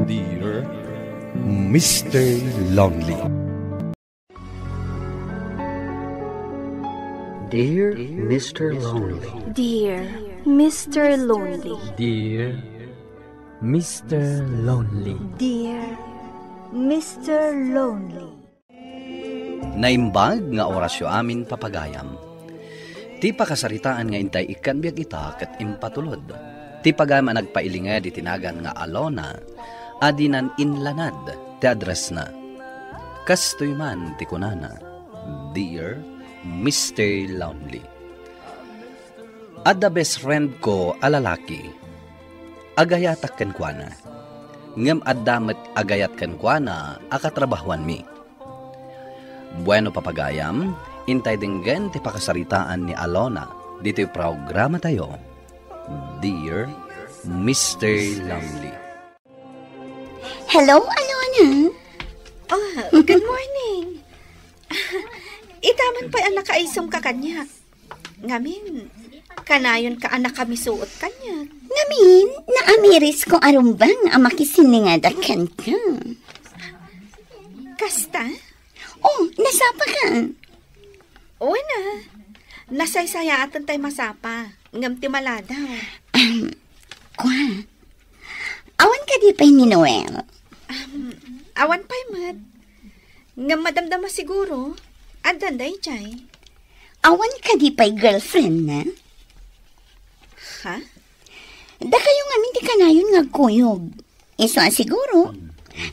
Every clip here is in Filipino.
Dear Mr. Lonely. Dear Mr. Lonely. Dear Mr. Lonely. Dear Mr. Lonely. Dear Mr. Lonely. Naimbag nga orasyo amin papagayam. Ti pakasaritaan nga intay ikanbiag ita ket impatulod. Ti pagama nagpailinga di tinagan nga Alona, adinan inlanad ti address na. Kastoy man ti kunana, Dear Mr. Lonely. Adda best friend ko alalaki, agayatak ken kuana. Ngem addamet agayat ken kuana akatrabahuan mi. Bueno papagayam, intay dinggen ti pakasaritaan ni Alona dito programa tayo. Dear Mr. Lonely. Hello, Alona. Oh, good morning. Itaman pa anak kaisong ka kanya. Ngamin, kanayon ka anak kami suot kanya. Ngamin, naamiris ko arumbang ang makisiningadakan ka. Kasta? Oh, nasapa ka. Oo na. Nasaysaya atan tayo masapa. Ngam ti maladaw. Kwa, awan ka di pa ni Noel. Awan pa'y mat. Ngam madamdama siguro. Adanday chay. Awan ka di pa'y girlfriend na. Ha? Da kayo nga minti ka na yun nga kuyog. Iso siguro,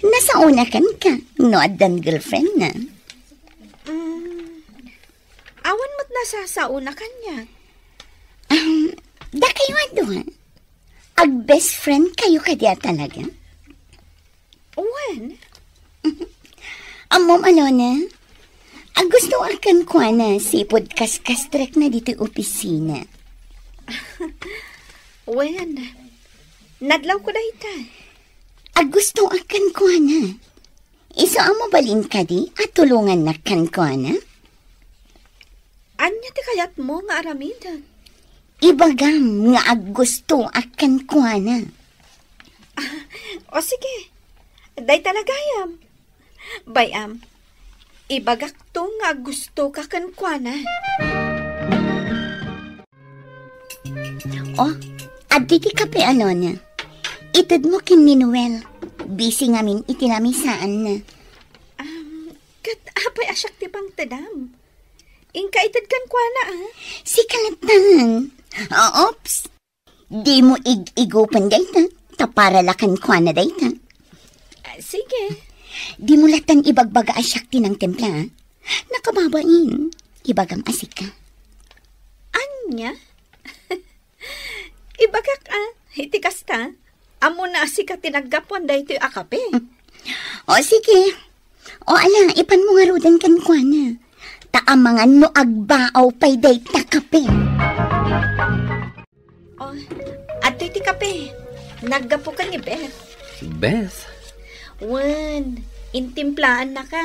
nasa una kan ka, no adan girlfriend na. Awan mo't nasasauna kanya. Da kayo ado ha. Ag best friend kayo kadya talaga. When? Amom Alona, ang gusto akan ko na si podcast-kastrek na dito opisina. When? Nadlaw ko dahil ta. Ang gusto akan ko na. Isa ang mabalin ka di at tulungan na kan ko na. Anya ti kayat mo nga aramida? Ibagam nga ag gusto akan ko na. O sige, day talagayam. Bayam, ibagak to nga gusto ka kankwana. Oh, aditi ka pe Alona. Itad mo kin ni Noel. Busy ngamin itinamisaan na. Kat apay asyak ti pang tadam. Ingka itad kankwana Si kalatan. Oops. Di mo igupan dayta. Taparalakan ko na dayta. Sige. Di mo latan ibagbaga asyak ti ng templa. Nakababain. Ibagam asik ka. Anya? Ibagak iti kasta. Amo na asik ka tinaggapuan da ito akape. O sige. O ala, ipan mo nga rudan kan kwa na. Taamangan no agbaaw pa'y dayta kape. Oh, ato iti kape. Naggapo ka ni Beth. Beth? Wan, intimplaan na ka.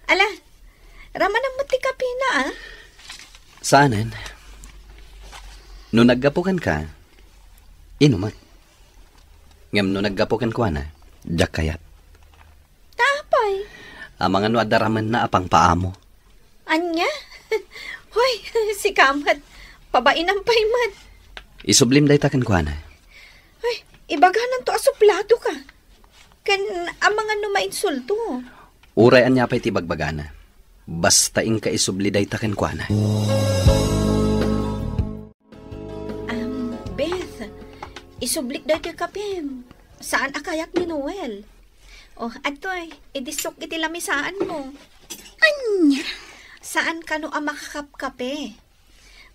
Ala, raman ang muti kape na Saanan? No naggapukan ka, inumat. Ngam no naggapukan ko na, jak kayat. Tapay. Ang mga no adaraman na apang paamo. Anya? Hoy, si Kamat. Pabain ang paymat. Isublim day takan ko na. Ay, ibaganan to asuplado ka. Kan ang mga numainsulto. Urayan niya pa'y tibagbagana. Basta ing ka isubli day takan ko na. Beth, isublik daw ito kapim. Saan akayat ni Noel? Oh, atoy, idisok iti lamisaan mo. Anya? Saan ka no ang makakapkape?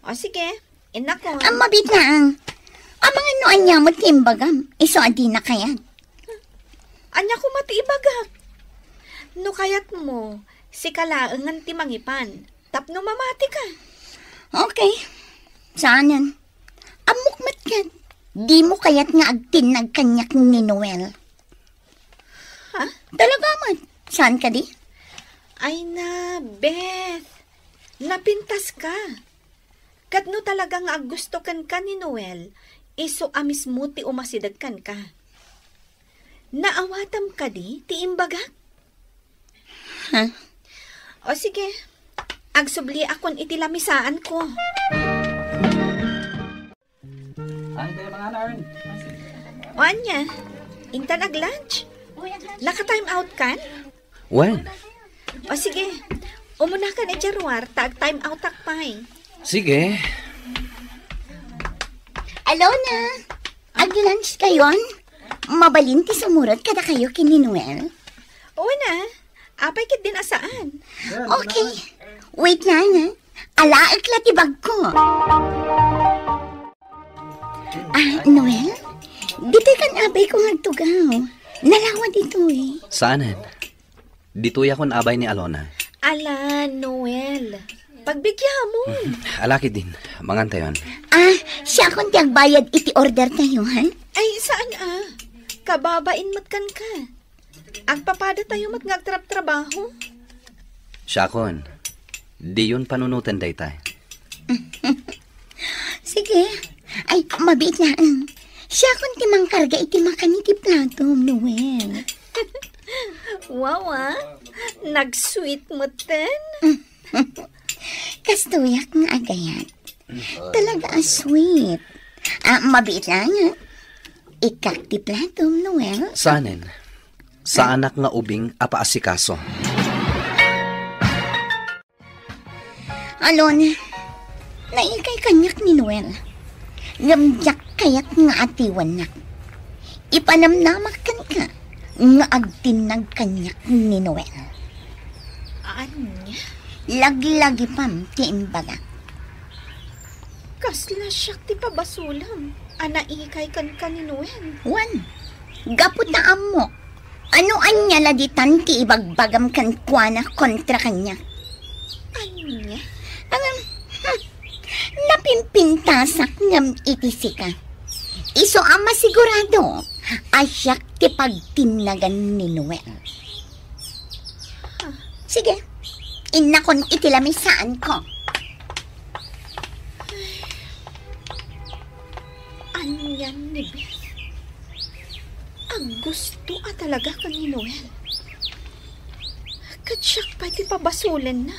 O sige, inako. Ang mabitang. Ang mga noan niya mo timbagam. Iso adi na kayan. Anya ko matiibagak. No kayat mo, si kalaangan ti mangipan. Tapno mamati ka. Okay. Saanan? Amukmat ka. Di mo kaya't nga agtinag kanyak ni Noel. Ha? Talaga man. Saan ka di? Ay na, Beth. Napintas ka. Katno talagang gusto kan ka ni Noel, iso amis mo ti umasidag kan ka. Naawatam ka di, ti imbaga? Ha? O sige, agsubli akon iti lamisaan ko. Ano tayo mga anak? O anya, intan ag-lunch. Naka-time out kan? When? O sige, umuna ka na Jarwar, tag-time out takpay. Sige. Alona, ag-lunch kayon? Mabalinti sumurot kada kayo kini Noel. O na, apay kit din asaan. Okay, wait lang ha. Alaak latibag ko. Noel? Dito kan abay ko nagtugaw. Nalawa dito eh. Saanan? Dito'y akong abay ni Alona. Ala, Noel. Pagbigyan mo. Alaki din. Mangantayon. Siya akong tiyagbayad iti order tayo, ha? Ay, saan kababain matkan ka. Agpapada tayo mat ngagtrap-trabaho. Siakon. Di yun panunutan day tayo. Sige. Ay, mabit na. Siya akong timang karga iti makaniti plato, Noel. Wow, nag-sweet mo ten. Kastuyak nga agayat. Talaga sweet. Mabit lang, ha? Ikakti plato, Noel. Saanin? Sa anak nga ubing apaasikaso. Alona, naikay kanyak ni Noel. Gamjak kayak nga atiwan na. Ipanamnamak kan ka nga agtinag kanyak ni Noel. Anya? Laglagi pam ti imbaga. Kasla siyak ti pabasulam. Anaikay kan ni Noel. Wan, gapot na amo. Ano anya laditan ti ibagbagam kan kuana kontra kanya. Anya? Napimpintasak ngam itisika. Iso ama sigurado asyak ti pagtinagan ni Noel. Sige, inakon itilamisaan ko. Anyan ni Beth. Ang gusto talaga ka ni Noel. Katsyak pa ti pabasulan na.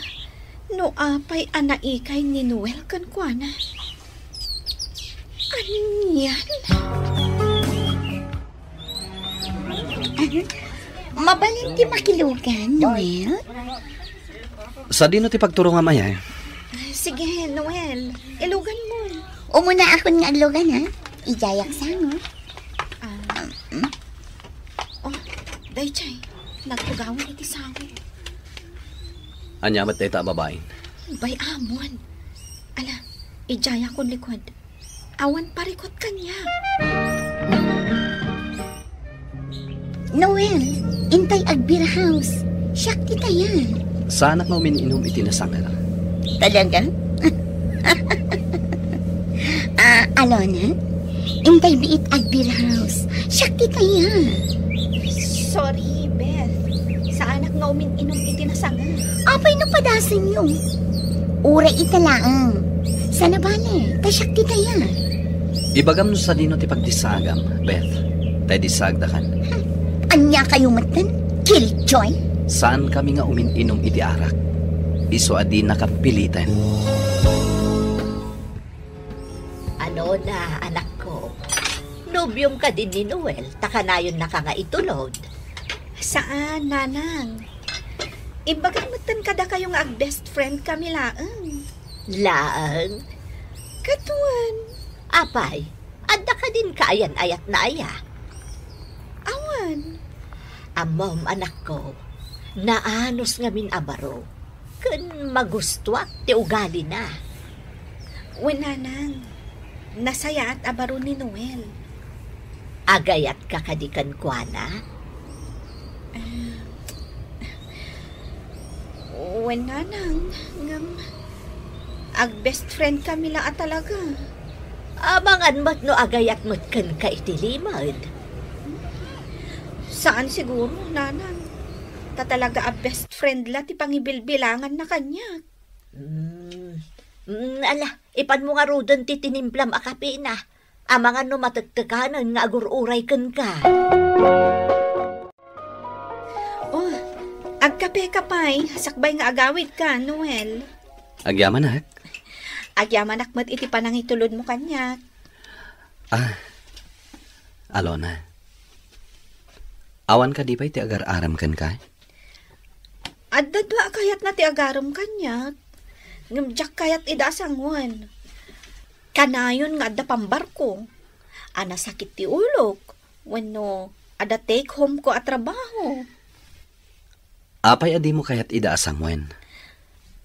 No apay anaikay ni Noel kan kuana. Anyan? Mabalin ti makilugan, Noel? Sa dino ti pagturo nga maya. Sige, Noel. Ilugan mo. Umuna akon nga aglugan, ha? Ijayak sango. Daychay, nagpugawan iti sango. Anyamat day ta babain. Bay amon. Ala, ijaya ko likod. Awan parikot kanya. Noel, intay agbira house. Siyak ti tayan. Sa anak nga umininom iti nasangal. Talaga? Alona, intay biit agbira house. Siyak ti tayan. Sorry, Beth. Sa anak nga umininom iti nasangal. Apay no padasan yung. Ura italaang. Sana bale, tasyak ti tayan. Ibagam no sa dino ti pagdisagam, Beth. Tay disagdakan. Anya kayo matan? Killjoy? Saan kami nga umininom iti arak? Iso adi nakapilitan. Ano na, anak ko? Nobyong ka din ni Noel, takanayon na ka nga itulod. Saan, nanang? Ibagamitan kada kayo nga ag-best friend kami laang. Laang? Katuan. Apay, anda ka din kaayan-ayat na aya. Awan. Amom, anak ko, naanos nga min abaro. Kun magustuak, ti ugali na. Nanang, nasaya at abaro ni Noel. Agayat ka kadikan kuana? Nanang, ag-best friend kami lang talaga. Amangan mo't no agayat mo't kan ka itilimad. Saan siguro, nanang? Tatalaga best friend la ti pangibilbilangan na kanya. Ala, ipan mo nga rodon ti tinimplam akapina. Amangan no matagtaganan nga agururay kan ka. Agkape ka pa'y, sakbay nga agawid ka, Noel. Agyaman nak. Agyaman akmat iti panang itulod mo kanyak. Alona. Awan ka di pa iti agar-aram kan ka? Addadwa kayat na ti agaram kanyak. Ngamjak kayat idasangwan. Kanayon nga adda pambarko. Ana sakit ti ulok. Wenno, ada take home ko at trabaho. Apay adi mo kayat idaasangwen?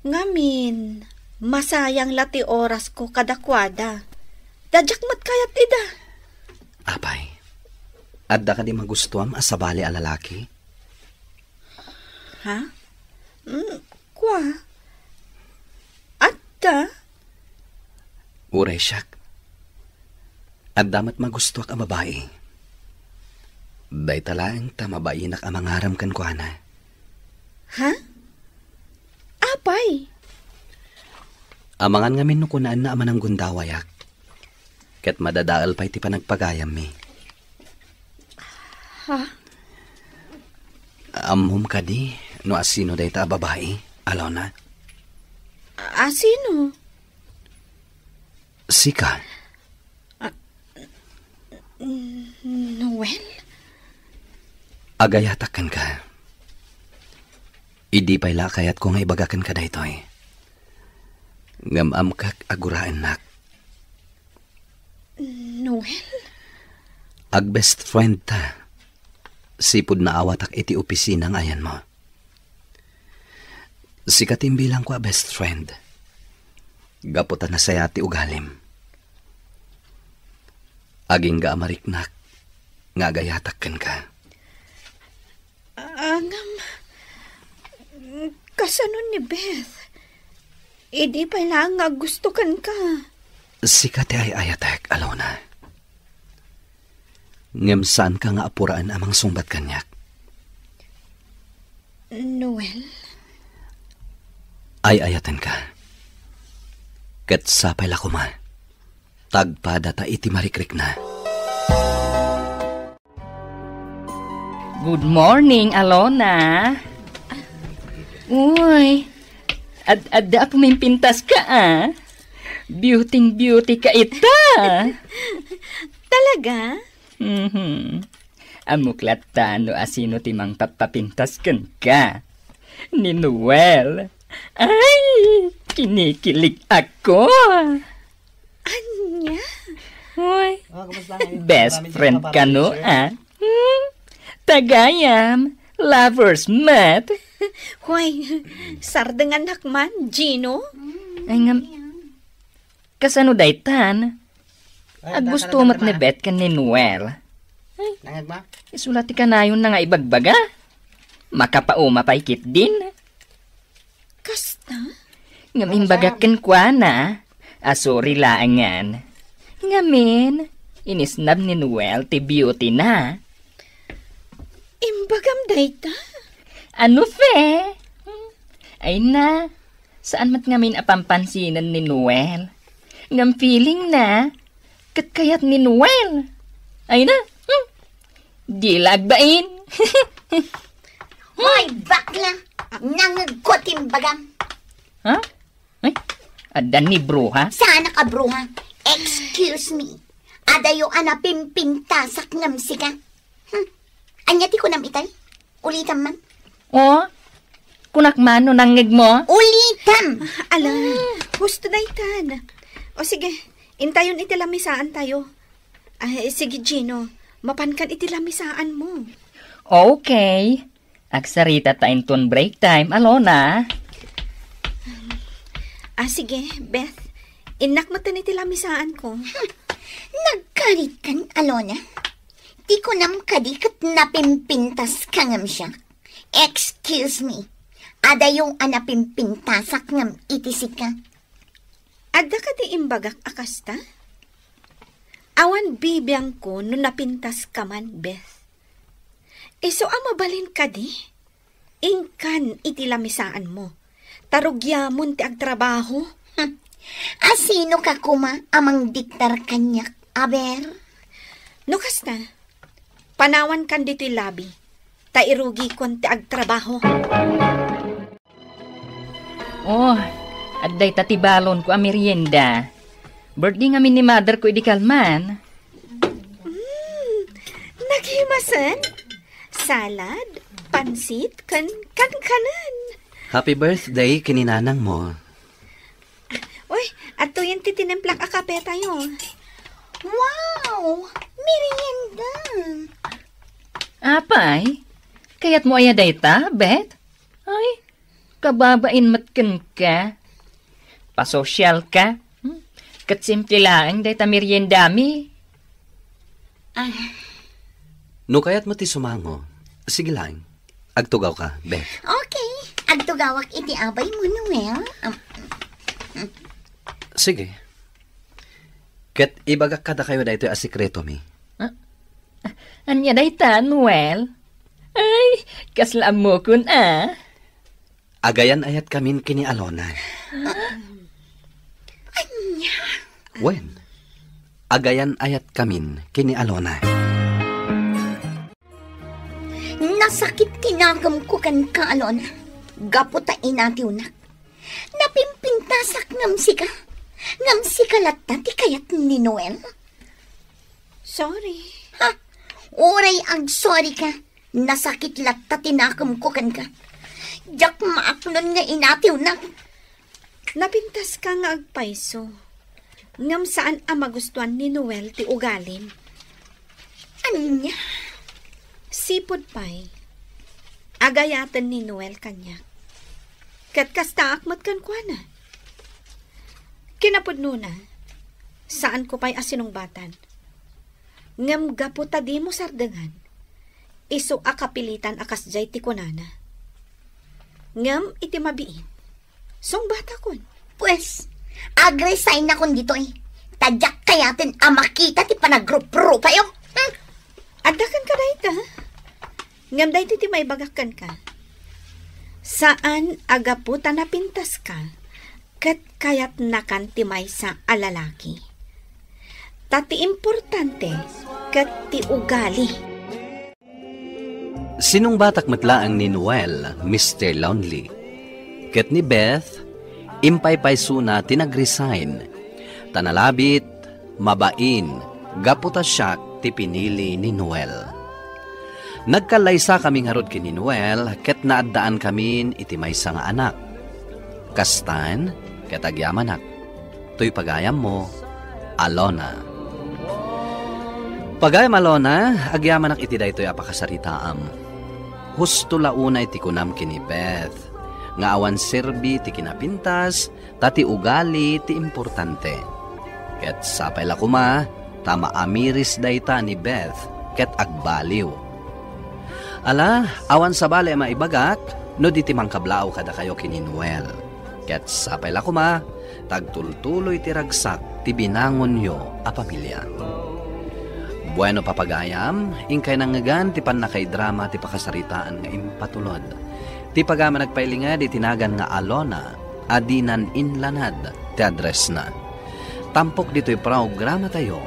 Ngamin, masayang lati oras ko kadakwada. Dadyak mat kayat ida. Apay, adda ka di magustuam asabali a lalaki? Ha? Kwa? Adda? Uray siyak. Adda mat magusto ka babae. Day talaang tamabainak ang mangaram kan kwa na. Ha? Apay? Amangan nga minukunaan na aman ang gundawayak. Ket madadaal pa iti panagpagayam mi. Ha? Amhum ka di, no asino day ta babae, Alona? Sino? Sika. Noel? Agayatakan ka. Idi payla kayat ko nga ibagakan ka daytoy. Ngamam kak aguraan nak. Noel? Ag best friend ta. Sipud na awatak iti opisina ng ayan mo. Sikatim bilang ko a best friend. Gaputan na saya ti ugalim. Aging ga amariknak. Nga agayatakan ka. Kasanon ni Beth? Idi pa lang nga gusto kan ka. Sikati ay ayatek, Alona. Ngem saan ka nga apuraan amang sumbat kanyak? Noel? Ay ayaten ka. Ket sapay lakuma. Tagpada ta iti marikrik na. Good morning, Alona. Uy, adda pumimpintas ka Beauty ka ita. Talaga? Amuklat no asino timang papapintas ka. Ni Noel. Ay, kinikilig ako. Anya? Uy, best friend ka no, Tagayam, lovers met. Hoy, sardengan hakman, Gino? Ay nga, kasano daytan? Gusto mat ni Bet kan ni Noel. Ay, isulati ka na yun na nga ibagbaga. Makapauma paikit din. Kasta? Ngamimbagakan kwa na. Sorry laangan. Ngamin, inisnab ni Noel ti beauty na. Imbagam dayta? Ano fe? Ay na, saan mat ngamin apampansinan ni Noel? Ngam feeling na, katkayat ni Noel. Ay na, di lagbain. Hoy, bakla! Nangagkot imbagam. Ha? Ay, adan ni bruha? Sana ka, bruha? Excuse me. Adayo anapimpintasak ngam sika. Anyati ko nam itay? Ulitam man? O, kunakman no nangig mo? Ulitam! Ala, gusto na itan. O sige, intayon itilamisaan tayo. Ay, sige Gino, mapankan itilamisaan mo. Okay. Agsarita ta inton break time, Alona. Sige, Beth. Inak mo itilamisaan ko. Nagkarit kan, Alona? Di ko nam kadikat napimpintas ka ngam siya. Excuse me. Ada yung anapimpintasak ngam itisik ka. Ada ka di imbagak akasta? Awan bibiyang ko no napintas ka man, Beth. So amabalin ka di? Ingkan itilamisaan mo. Tarugyamon ti agtrabaho. Asino ka kuma amang diktar kanyak, aber? No kasta, panawan kan dito'y labi. Tairugi kon ti agtrabaho. Oh, adday tatibalon ko a merienda. Birthday ngamin ni mother ko idikalman. Naghimasan? Salad, pansit, kanan. Happy birthday kininanang mo. Uy, ato yung titinimplak a kape tayo. Wow! Merienda! Apay, kayat mo aya dayta, Bet? Ay, kababain matken ka. Pasosyal ka. Kat simple lang dayta meriendami. No kayat mo ti sumango. Sige lang. Agtugaw ka, Beth. Okay. Agtugawak iti abay mo, Noel. Sige. Kat ibagak kada kayo dahito a sikreto mi. Anya dayta, Noel? Ay, kaslaan mo kun Agayan ayat kamin kini Alona. When? Agayan ayat kamin kini Alona. Nasakit tinagam ko kan ka, Alona. Gaputa inatiw na. Napimpintasak ngamsika. Ngamsika latta ti kayat ni Noel. Sorry. Ha? Oray ang sorry ka. Nasakit latta tinagam ko kan ka. Jak maaklon nga inatiw na. Napintas ka nga agpaiso. Ngam saan ang magustuhan ni Noel ti ugalin? Anya? Sipod pa'y. Agayatan ni Noel kanya. Kat kasta akmat kan kwa na. Kinapod nuna. Saan ko pa'y asinungbatan? Ngam gaputa di mo sardengan. Iso akapilitan akas jay ti kunana. Ngam iti mabiin. Song bata kun. Pues, agresign na kun dito eh. Tadyak kayatin makita ti panagrup-rupa yo. Adakan ka dahita. Ngam dahito ti may bagakan ka. Saan agaputa na pintas ka, kat kayat nakan ti may sa alalaki. Tati importante, kat ti ugali. Sinong batak matlaang ni Noel, Mr. Lonely? Kat ni Beth, impay-paysuna tinag-resign. Tanalabit, mabain, gaputa siyak ti pinili ni Noel. Nagkalaysa kaming harod kini Noel, ket naadaan kamin iti maysa nga anak. Kastan, ket agyamanak. To'y pagayam mo, Alona. Pagayam Alona, agyamanak iti daytoy apakasaritaam. Husto launa iti kunam kini Beth. Nga awan serbi ti kinapintas, tati ugali ti importante. Ket sapay la kuma, tama amiris dayta ni Beth, ket agbaliw. Ala, awan sa bale maibagak, no di timang kablao kada kayo kini Noel. Ket sapay la kuma, tagtultuloy ti ragsak, ti binangon yo a pamilya. Bueno papagayam, ingkay nangagan ti panakay drama ti pakasaritaan nga impatulod. Ti pagama nagpailinga di tinagan nga Alona, adinan inlanad, ti address na. Tampok dito'y programa tayo,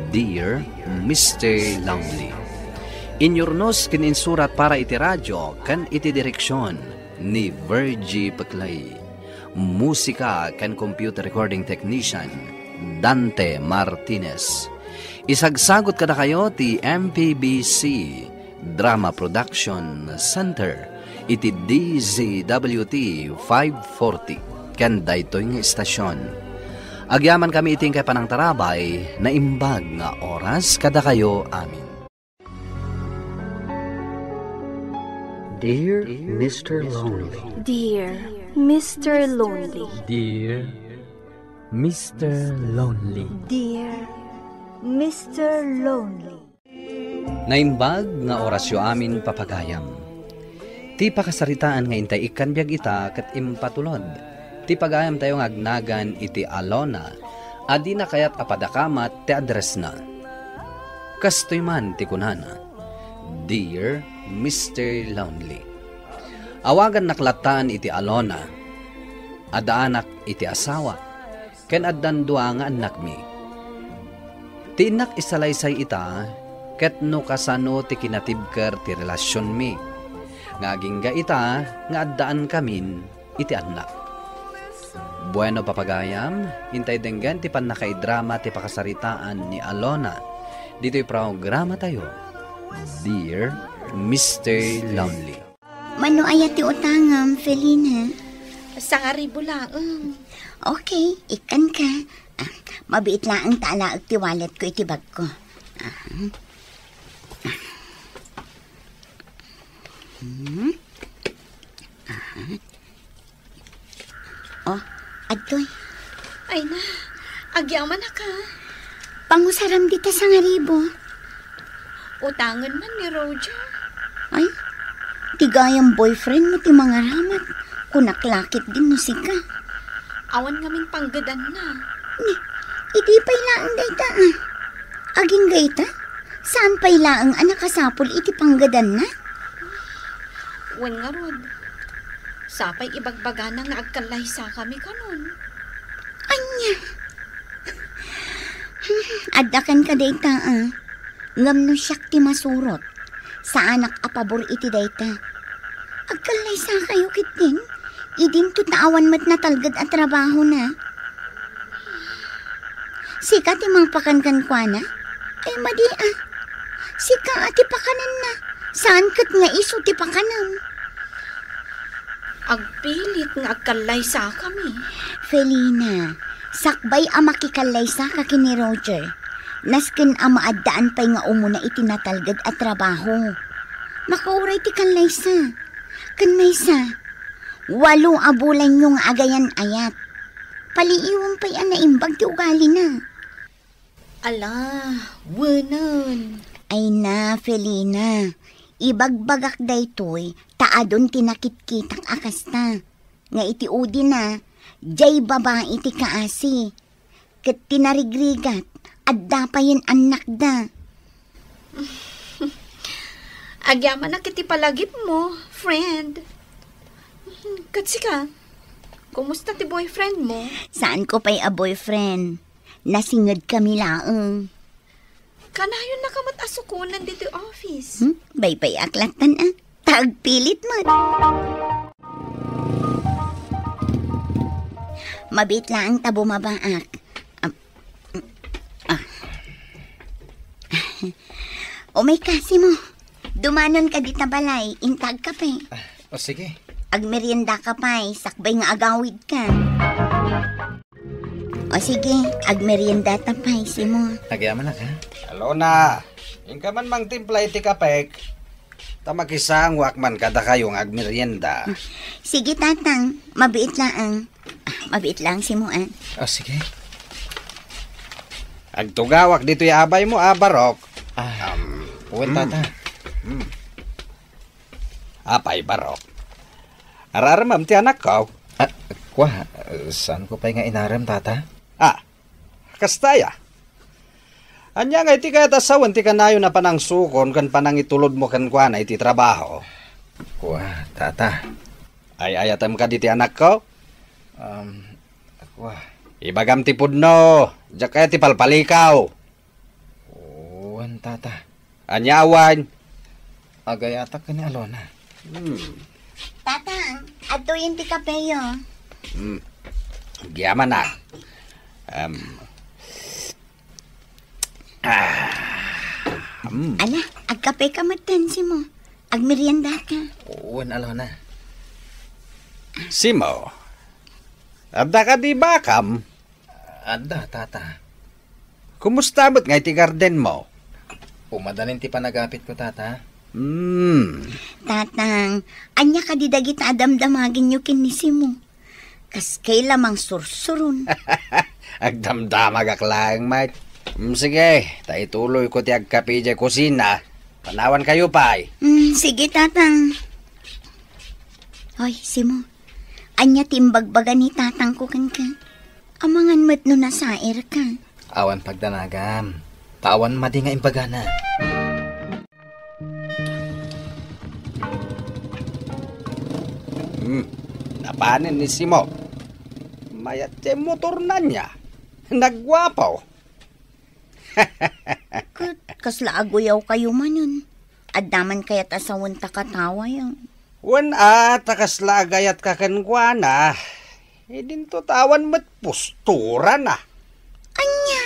Dear Mr. Lonely. Inyornos kininsurat para iti radyo kan iti direksyon ni Virgie Paclay. Musika kan computer recording technician Dante Martinez. Isagsagot kada kayo ti MPBC Drama Production Center iti DZWT 540 kan daytoy nga istasyon. Agyaman kami iting kay panang tarabay na imbag nga oras kada kayo amin. Dear Mr. Lonely. Dear Mr. Lonely. Dear Mr. Lonely. Dear Mr. Lonely. Naimbag nga orasyo amin papagayam. Ti pakasaritaan nga intay ikan biyag ita kat impatulod. Ti pagayam tayo nga agnagan iti Alona, adi na kayat apadakamat ti address na. Kastoy man ti kunana, Dear Mr. Lonely. Awagan naklatan iti Alona, adaanak iti asawa, ken addan dua nga anak mi. Ti inak isalaysay ita, ket no kasano ti kinatibker ti relasyon mi. Ngaging ita nga addaan kamin iti anak. Bueno papagayam, hintay denggan ti panakaidrama ti pakasaritaan ni Alona. Dito'y programa tayo, Dear Mr. Lonely. Mano ayat ti utangam, Felina? Sa nga ribo laang. Okay, ikan ka. Mabiit lang ang taalaag ti wallet ko iti bag ko. Oh, adtoy. Ay na, agyaman na ka. Pangusaram dita sa ngaribo. Utangan man ni Roger. Ay, tigayang boyfriend mo ti mga ramat. Kunaklakit din no sika. Awan ngamin panggadan na. Iti pailaang dayta Aging gayta? Saan pailaang anak kasapol iti panggadan na? Wen nga rod. Sapay ibagbaga na nga agkalay sa kami kanon. Anya. Adakan ka dayta Ngam no siyak ti masurot. Sa anak apabor iti dayta. Agkalay sa kayo kitin. Idin tutaawan mat natalgad at trabaho na. Sika ti mang pakankan kwa na? Ay madi Sika ati pakanan na. Saan kat nga iso ti pakanam? Agpilit nga agkalay sa kami. Felina, sakbay makikalay sa kini Roger. Nasken maaddaan pa'y nga umuna itinatalgad at trabaho. Makauray ti kalay sa. Kanmaysa, 8 abulan yung agayan ayat. Paliiwan pa'y naimbag ti ugali na. Ala, wanan. Ay na, Felina. Ibagbagak daytoy, taadon tinakit-kitak akasta. Nga iti udi na, jay babae ti kaasi. Kat tinarigrigat, adda pa yun anak da. Agyaman na kiti palagip mo, friend. Katsi ka, kumusta ti boyfriend mo? Saan ko pa'y a boyfriend? Nasingad kami laang. Kanayon na kamat asukunan dito office. Bay-bay aklatan Tagpilit mo. Mabit lang tabo mabaak. O may kasi mo. Dumanon ka dita balay. Intag ka pa. O sige. Agmerienda ka pa. Sakbay nga agawid ka. O sige, agmerienda ta pa. Simo. Nagyaman na ka. Alona, ingka man mang timpla iti kapek. Tamakisang wakman kada kayong agmerienda. Sige tatang, mabiit lang. Mabiit lang simo O sige. Agtugawak dito yung abay mo, Barok. Uwan tata. Apay, Barok. Araramam ti anak ko. Kwa, saan ko pa nga inaram tata? Kastaya. Anya nga iti kaya tasawan ti kanayo na panang sukon kan panang itulod mo kan kwa na iti trabaho. Kwa, tata. Ay ayatam ka diti anak ko? Kwa. Ibagam ti pudno. Diyak kaya ti palpalikaw. Uwan tata. Anya awan. Agayatak ka ni Alona. Tatang, ato yung ti kapeyo. Giyaman na. Ala, agkape ka matansi mo. Agmerienda ka. Uwan Alona. Simo. Adda ka di bakam? Adda tata. Kumusta mo't nga iti garden mo? Umadanin ti panagapit ko tata. Tatang, anya ka di dagit adamdamagin nyo kinisi mo. Kas kay lamang sursurun. Agdamdamag aklang, mate. Sige, taituloy ko ti agkapi di kusina. Panawan kayo pa. Sige, tatang. Hoy, Simo. Anya timbagbaga ni tatang ko kan ka. Amangan mat no nasair ka. Awan pagdanagam. Tawan madi nga imbagana. Napanin ni Simo. Mayat ti motor na niya. Nagwapaw. kasla agoyaw kayo manon. Addaman kaya't asawan takatawa yung. Wan takas lagayat kakenkwana. Din to tawan mat postura na. Anya?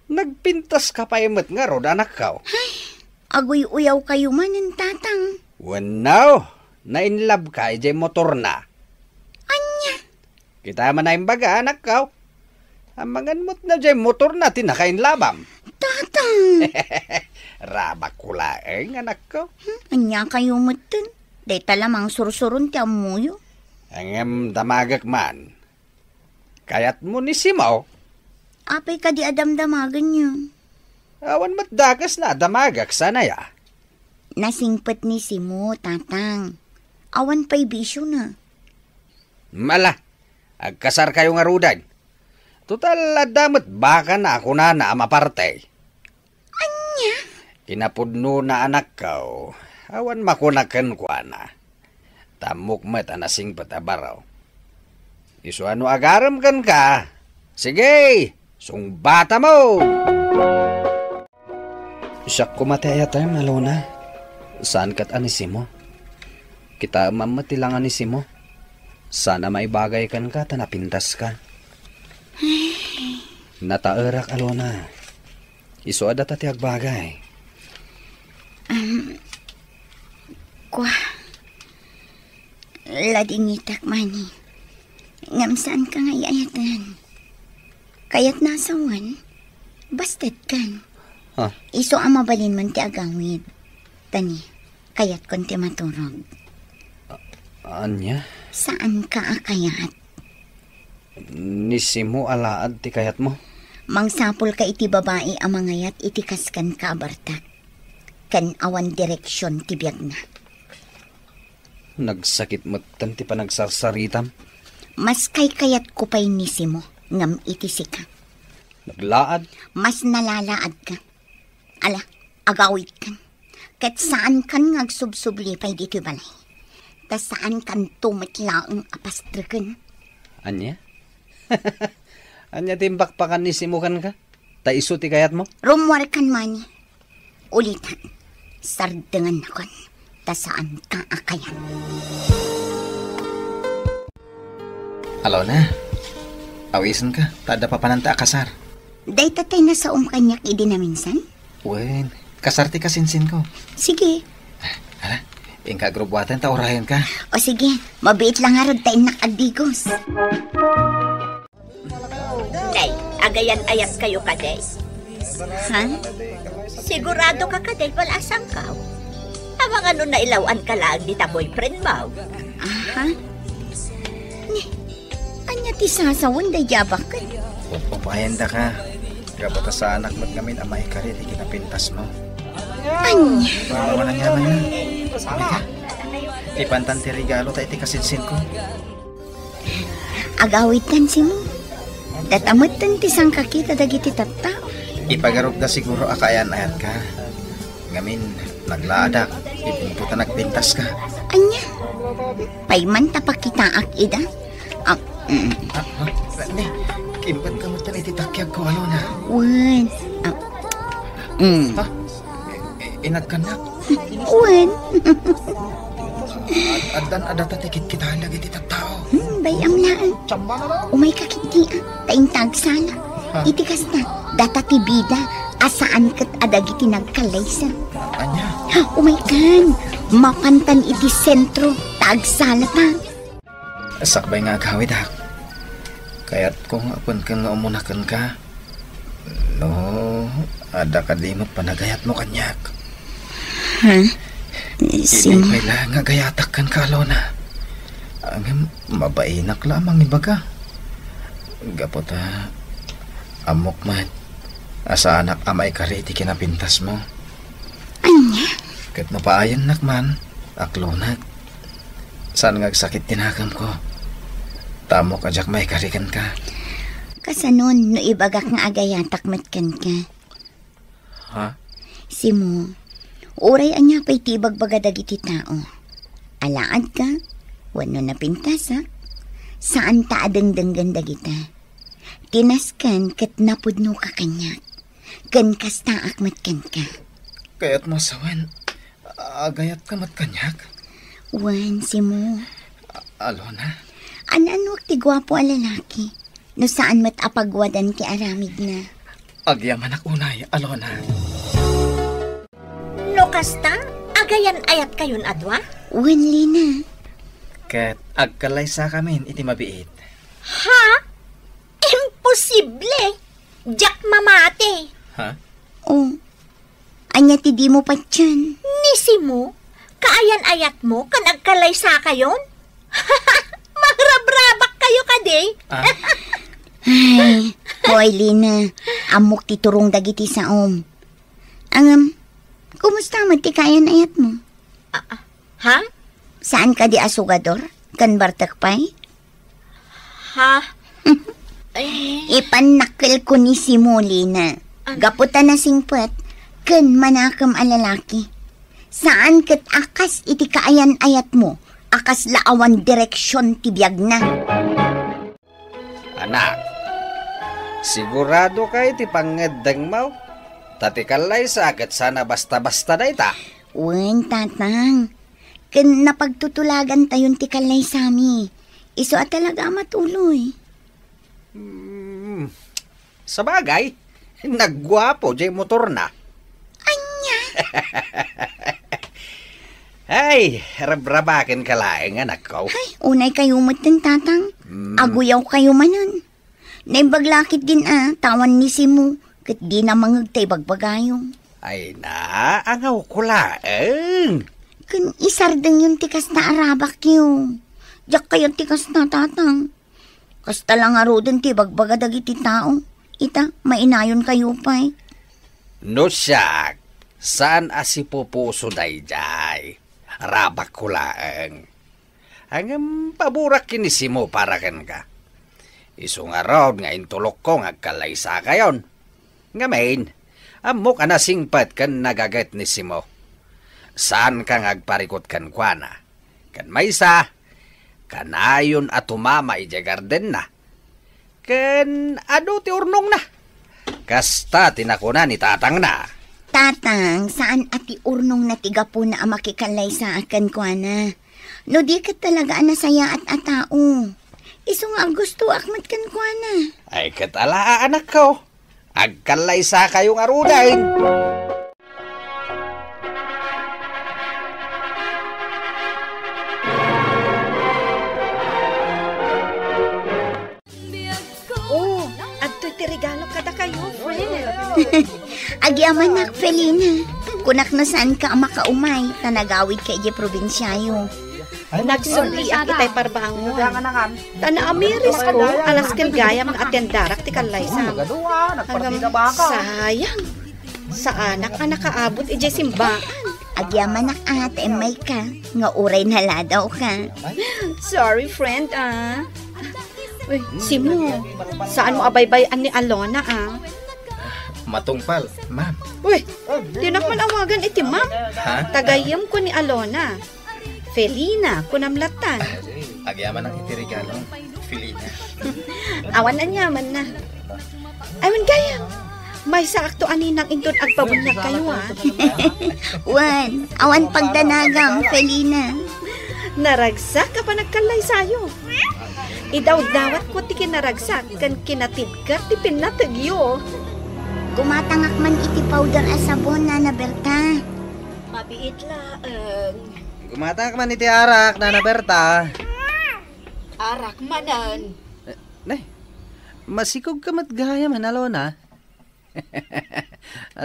Nagpintas ka pa imat nga rod anak ka. Ay, agoy-uyaw kayo manon, tatang. Wan now, na-inlove ka ijay motor na. Anya? Kita man na imbaga anak ka. Amangan mo't na jay motor na tinakainlabam. Tatang! Rabak ko laeng anak ko. Anya kayo mutin. Day talamang sursurun ti amuyo. Angem damagak man. Kayat mo ni Simaw. Apay ka di adamdamagan niyo. Awan matdakas na damagak sana ya. Nasingpet ni Simo, tatang. Awan pa'y bisyo na. Mala, agkasar kayo nga rudan. Total adamat baka na ako na amaparte. Anya? Kinapudno na anak ko. Awan makunakan ko ana. Tamok met anasing patabaraw. Isu ano agaram kan ka? Sige, sungbata mo! Siyak kumataya tayo, Malona. Saan kat anisimo? Kita mamatilang anisimo. Sana may bagay kan ka, tanapintas ka. Nataarak, Alona. Isu ada tatiag bagay. Kwa. Ladingitak mani. Ngam saan ka nga iayatan? Kayat nasawan, bastad kan. Huh? Iso ang mabalin man ti agawid. Tani, kayat kon ti maturog. Anya? Saan ka akayat? Nisimo alaad ti kayat mo? Mangsapol ka iti babae ang mangayat iti kaskan ka abartak. Kan awan direksyon ti biyag na. Nagsakit mo ti panagsarsaritam? Mas kay kayat ko pa'y nisimo ngam iti sika. Naglaad? Mas nalalaad ka. Ala, agawid kan. Kat saan kan ngagsubsubli pa'y dito balay. Ta saan kan tumitlaang apastrikan. Anya? Anya timbakpakan ni simukan ka? Ta isu ti kayat mo? Rumwar kan mani. Ulitan. Sardengan na kon. Ta saan ka akayan. Alo na. Awisan ka. Tada pa pananta akasar. Day tatay na sa kanyak idi na minsan? Wen, kasar ti kasinsin ko. Sige. Hala, ingka grubuatan ta orayan ka. O sige, mabiit lang harod tayo nakagdigos. Day, agayan-ayat kayo kaday. Ha? Sigurado ka kaday, walasang ka. Amang ano na ilawan ka lang di ta boyfriend mo. Aha. Anya ti sasawan day yabak ka. Pupayan da ka. Gabata sa anak mo't ngamin amay ka rin, ikinapintas mo. Anya? Bawa na nyaman na. Sabi ka, ipantan ti regalo tayo ti kasinsin ko. Agawitan si mo. Datamutan ti sang kakita dagiti tattao. Ipagarog da siguro akayan-ayan ka. Ngamin, naglaadak, ipinputa nagpintas ka. Anya? Payman tapakitaak ida. Rani, kimpan ka mo tan ititakyag ko, ano na? Wen. Ha? Inagkanak? Wen. Adan adata tikit kita lagi ti tattao. Bayam laan. Umay kakiti taing tagsala. Itikas na. Data tibida. Asaan kat adagi tinagkalaysa. Anya? Umay kan. Mapantan iti sentro. Tagsala ta. Sakbay nga agawid ha. Kaya't kung apon ka nga umunakan ka, no, ada kadimot panagayat mo kanyak. Ha? Hindi pala nga gayatak kan ka, Lona. Ang mabainak lamang ibaga. Gapot ha, amok man. Asa anak amay kariti kinapintas mo. Anya? Kat mapaayan nakman, aklonat. Saan nga sakit tinakam ko? Tamo ka jak may karikan ka. Kasanon, no ibagak nga agayatak matkan ka. Ha? Simo, uray anya pa'y tibag bagadag iti tao. Alaad ka, wano na pintas ha? Saan ta adang-danggan dagita? Tinaskan kat napudno ka kanyak. Kan kasta akmat kan ka. Kaya't masawan, agayat ka matkanyak. Wan, si mo. Alona? Ananwag ti gwapo a lalaki. No saan mat apagwadan ti aramid na. Agyaman ak unay, Alona. No kasta, agayan ayat kayon adwa? Wan, Lina. Kat agkalay sa kamin iti mabiit. Ha? Imposible! Jack mamate! Ha? Oh, anya ti di mo pa dyan. Nisi mo? Kaayan ayat mo kan agkalay sa kayon? Magrabrabak kayo kade? Ay, hoy Lina, amok ti turong dagiti sa kumusta mo ti kayan ayat mo? Ha? Saan ka di asugador? Kan bartakpay? Ha? Ipanakil ko ni si mo, Lina. Gaputan na singpet, kan manakam a lalaki. Saan kat akas iti kaayan ayat mo? Akas laawan direksyon ti biyag na. Anak, sigurado ka iti pangedeng mo? Tatikalay sa agat sana basta-basta na ita. Wen, tatang. Kan napagtutulagan tayon ti kalay sami. Iso at talaga matuloy. Sa bagay, nagwapo jay motor na. Anya? Ay, rabrabakin ka laeng anak ko. Ay, unay kayo matin, tatang. Aguyaw kayo manan. Naibaglakit din tawan ni si mo. Kat di na mangagtay bagbagayong. Ay na, angaw ko laeng. Kan isardeng yung tikas na arabak yung. Diyak kayo tikas na, tatang. Kasta lang arodan ti bagbagadag iti tao. Ita, mainayon kayo pa eh. No siyak, saan asipupuso dayjay? Rabak ko laeng. Hanggang paburak kinisi mo para kan ka. Isong araw nga intulok ko nga kalay sa kayon. Ngamin, amok anasingpat kan nagagat ni Simo. Saan kang agparikot kan kuana? Kan maysa, kanayon at tumama ija garden na. Kan ti urnong na. Kasta tinakuna ni tatang na. Tatang, saan ati urnong na tiga po na makikalay sa akan kuana? No di ka talaga anasaya at atao. Iso nga gusto akmat kan kuana. Ay katala anak ko. Agkalay sa kayong aruday. Oh, adto'y ti regalo kada kayo, friend. Agyaman nak, Felina. Kunak na saan ka makaumay, tanagawid ka ije probinsyayo. Nagsuli ang itay parbangon. Tana amiris ko, alas kilgayam nga atendarak ti kalaysan. Hanggang sayang. Sa anak nga nakaabot ije simbaan. Agyaman nak ate may ka, nga uray naladaw ka. Sorry, friend, Uy, Simo, saan mo abaybayan ni Alona, Matungpal, ma'am. Uy, di nakman awagan iti, ma'am. Ha? Tagayam ko ni Alona. Felina, kunamlatan. Agyaman ang iti regalo, Felina. Awan na nyaman na. Awan gaya. May sakto aninang indon agpabunyag kayo, Wan, awan pagdanagang, Felina. Naragsak ka pa nagkalay sayo. Idaw-dawat ko ti kinaragsak kan kinatidkar ti pinatagyo. Kumatangak man iti powder as sabon na Berta. Mabiit laang. Gumatang man iti arak, Nana Berta. Arak manan. Nay, masikog ka matgaya man, Alona.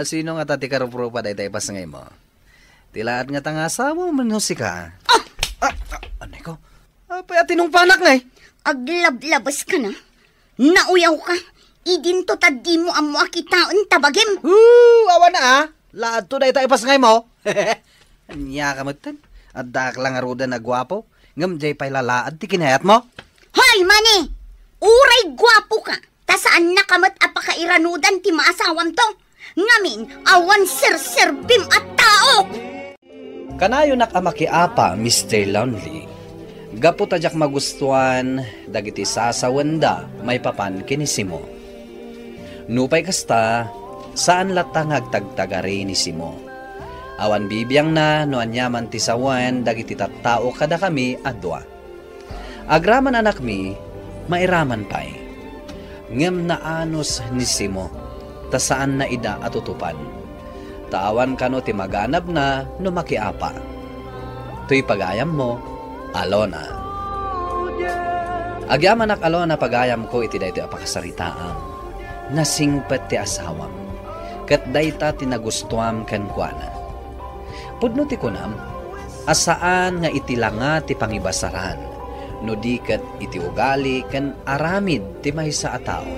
Sino nga tati karupropa day pas ngay mo? Tilaat nga tangasa mo, manusi ka. Anay ko? Payatinong panak na Aglablabas ka na. Nauyaw ka. Idinto tadi mo amo akitaon tabagim. Awa na Laad to day tayo pas ngay mo. Anya ka matan. At dak lang aruda na gwapo. Ngam jay pa'y lalaad ti kinayat mo. Hoy, mani! Uray gwapo ka. Ta saan nakamat apakairanudan ti maasawam to? Ngamin, awan sir-serbim at tao! Kanayo nakamakiapa, Mr. Lonely. Gapu tajak magustuhan, dagiti sasawanda, may papan kinisimo. Nupay kasta, saan latang agtagtagari ni Simo. Awan bibiyang na no anyaman ti sawan dagiti tattao kada kami adwa. Agraman anak mi, mairaman pay. Ngem naanos ni Simo, ta saan na ida atutupan. Taawan kano ti maganab na no makiapa. Tuy pagayam mo, Alona. Agyaman ak Alona pagayam ko iti daytoy apakasaritaam. Nasingpet ti asawam. Ket dayta tinagustuam ken kuana. Pudno ti kunam, asaan nga itilanga ti pangibasaran, no di ket iti ugali ken aramid ti maysa a tao.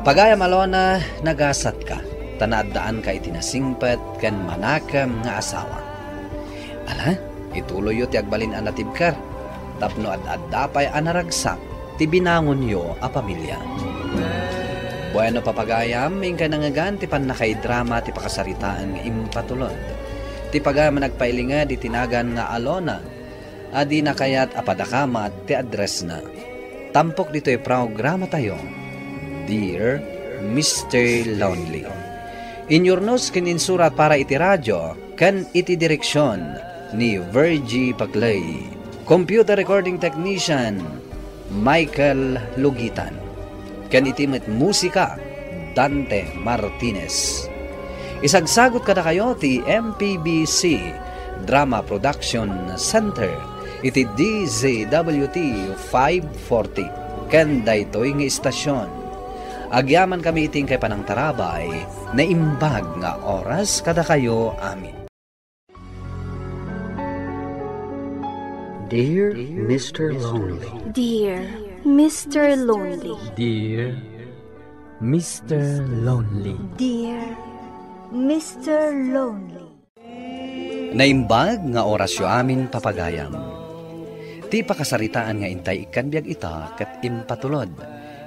Pagayam Alona, nagasat ka, tanaddaan ka iti nasingpet ken manakam nga asawa. Ala, ituloy yo ti agbalin a natibkar, tapno ad-addapay a naragsak ti binangon yo a pamilya. Bueno papagayam, ingka nangagan ti panakaidrama ti pakasaritaan nga impatulod. Ti pagayam nagpailinga di tinagan nga Alona, adi na kayat apadakamat ti address na. Tampok dito'y programa tayo, Dear Mr. Lonely. Inyornos kininsurat para iti radyo, kan iti direksyon ni Virgie Paglay. Computer recording technician, Michael Lugitan. Kan iti met musika, Dante Martinez. Isagsagot kada kayo ti MPBC Drama Production Center, iti DZWT 540. Kan daytoy nga istasyon. Agyaman kami iting kay panang tarabay, na imbag nga oras kada kayo amin. Dear Mr. Lonely. Dear Mr. Lonely. Dear Mr. Lonely. Dear Mr. Lonely. Naimbag nga orasyo amin papagayam. Ti pakasaritaan nga intay ikanbiag ita ket impatulod.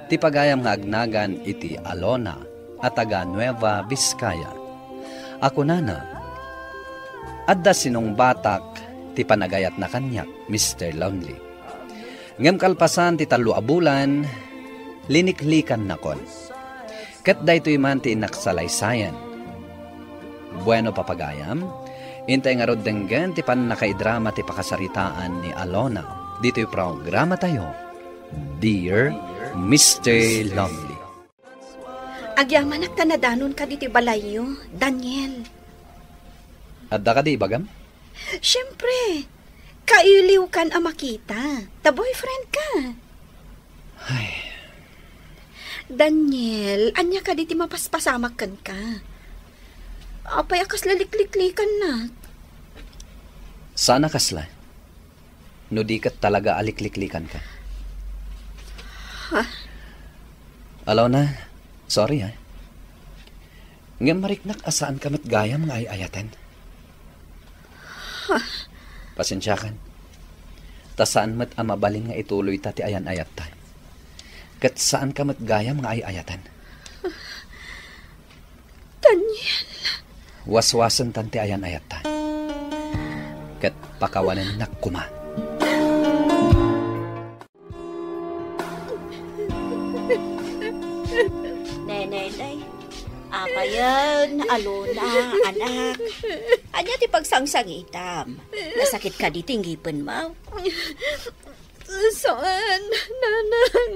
Ti pagayam nga agnagan iti Alona at taga Nueva Vizcaya. Ako nana, adda sinong batak ti panagayat na kanyak, Mr. Lonely. Ngem kalpasan ti 3 a bulan, liniklikan na kon. Ket daytoy man ti inaksalaysayan. Bueno papagayam, intay nga rod denggen ti panakaidrama ti pakasaritaan ni Alona. Dito'y programa tayo, Dear Mr. Lonely. Agyaman ak tanadanon ka diti balayo, Daniel. Adda ka di bagam? Siyempre, kailiw kan a makita. Ta boyfriend ka. Ay. Daniel, anya ka diti mapaspasamak kan ka. Apay akas lalikliklikan na. Sana kasla. No di kat talaga alikliklikan ka. Ha? Alona, sorry ha. Ngam mariknak asaan ka mat gayam nga ayayatan. Ha? Pasensya kan. Ta saan mat amabalin nga ituloy ta ti ayan-ayat ta. Kat saan ka mat gayam nga ayayatan. Daniel. Waswasan tan ti ayan-ayat ta. Kat pakawanan na kuma. Nenay, apayan, Alona, anak. Anya ti pagsangsangitam. Nasakit ka di tinggipin mo. Saan, nanang?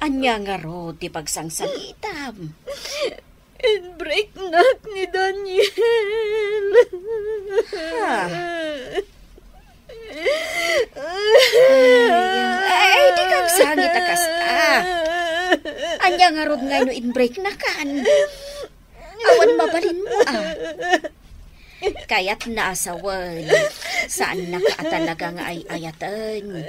Anya nga ro ti pagsangsangitam. In-break nak ni Daniel. Ha? Ay, di kang sangit akasta. Anya nga rod nga no in-break na kan. Awan mabalin mo Kaya't naasawan. Saan na ka talaga nga ay ayatan.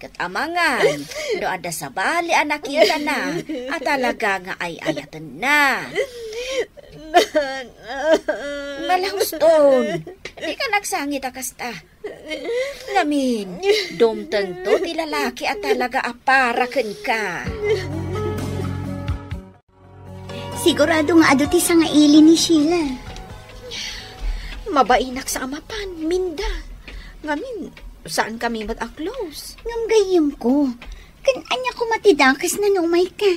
Kat amangan, do ada sa bali anakita na, at talaga nga ay ayatan na. Malahuston, di ka nagsangit akasta. Ngamin, dumtang to ti lalaki at talaga aparakan ka. Sigurado nga ado ti sa nga ili ni Sheila. Mabainak sa amapan, minda. Ngamin, saan kami mag-a-close? Ngam gayam ko. Kan anya ko matidakas na numay ka.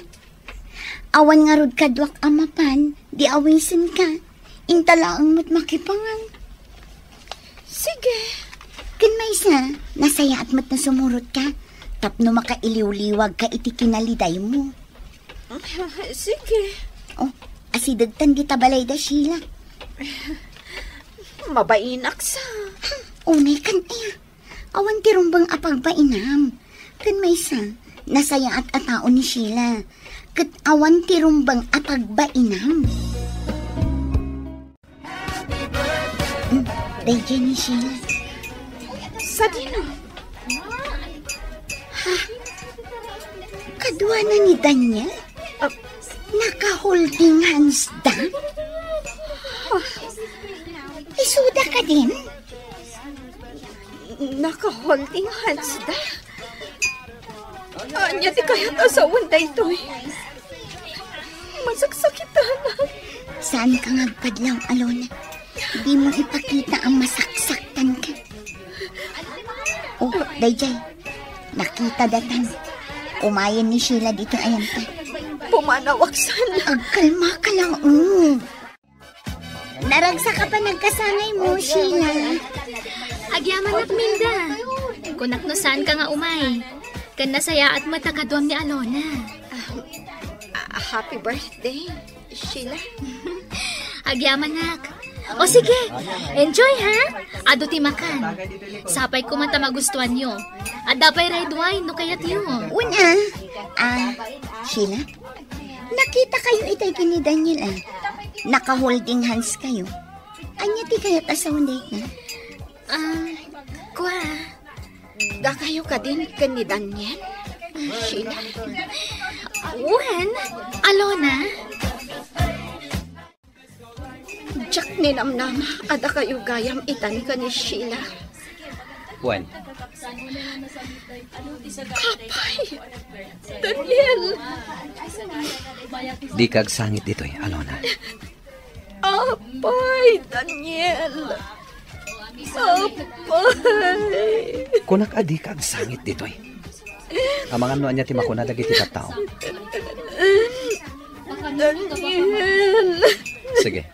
Awan nga rod kadwak amapan, di awisin ka. Intalaang mo't makipangan. Sige. Kinmaysa, nasaya at mo't nasumurot ka. Tapno makailiw-liwag ka iti kinaliday mo. Sige. Oh, asidagtan kita balay da Sheila. Mabainak sa. Unay kan awan tirumbang apagbainam. Kinmaysa, nasaya at atao ni Sheila. Kat awan tirumbang apagbainam. Dayjay ni Sheila. Sa dino? Ha? Kadwa na ni Daniel? Naka-holding hands da? Isuda ka din? Naka-holding hands da? Anya di kaya't asawan da ito eh. Masaksakitan na. Saan ka ngagpadlaw, Alona? Di mo ipakita ang masaksaktan ka. Oh, Dayjay, nakita datan. Umayan ni Sheila dito ayan ta. Pumanawaksan. Agkalma ka lang, Naragsa ka pa nagkasangay mo, Sheila. Agyaman at Milda. Kunak no saan ka nga umay. Kan nasaya at matakadwam ni Alona. Happy birthday, Sheila. Agyaman nak. O sige, enjoy ha. Ado ti makan. Sapay ko man ta magustuhan nyo. At dapay red wine no kayat yun. Una, Sheila, nakita kayo itay kini Daniel Naka-holding hands kayo. Anya ti kayat asawan date na? Kwa. Da kayo ka din ka ni Daniel? Sheila. When? Alona? Jack ni Namnama, ada kayo gayam itan ka ni Sheila. When? Kapay! Daniel! Di kag sangit dito'y, Alona. Apay, Daniel! Apay! Kunak adi kag sangit dito'y. Amangan no anya ti makuna dagiti katao. Daniel! Sige.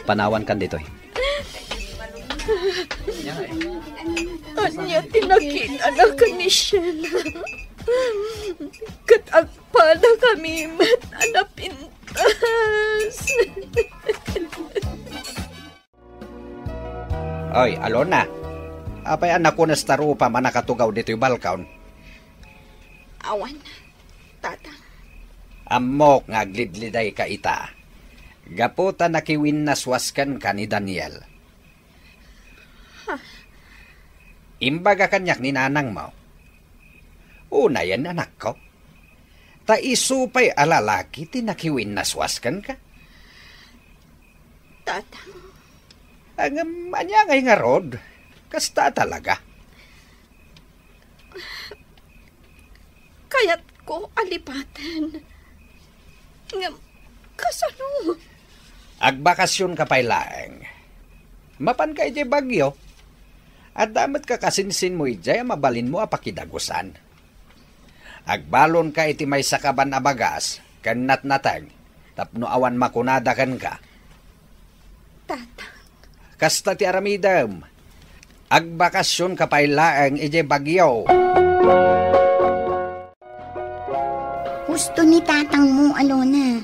Panawan kan dito'y. Anya tinakita na ka ni Sheila. Katagpada kami mat anapintas. Oy, Alona. Apay anak ko na starupa man nakatugaw dito'y balkaon. Awan, tata. Amok nga glidliday ka ita. Gaputa nakiwin naswaskan ka ni Daniel. Imbaga kanyak ni nanang mo. Una yan anak ko. Ta isupay alalaki tinakiwin naswaskan ka. Tata. Ang anyangay nga rod. Kasta talaga. Kaya't ko alipatan. Kasano? Agbakasyon ka pa'y laeng. Mapan ka iti bagyo. At damat ka kasinsin mo ijay, mabalin mo apakidagusan. Agbalon ka iti may sakaban a bagas, kan natnatag, tapno awan makunada kan ka. Tata. Kasta ti aramidam. Agbakasyon ka pa'y laeng ijay bagyo. Gusto ni tatang mo, Alona.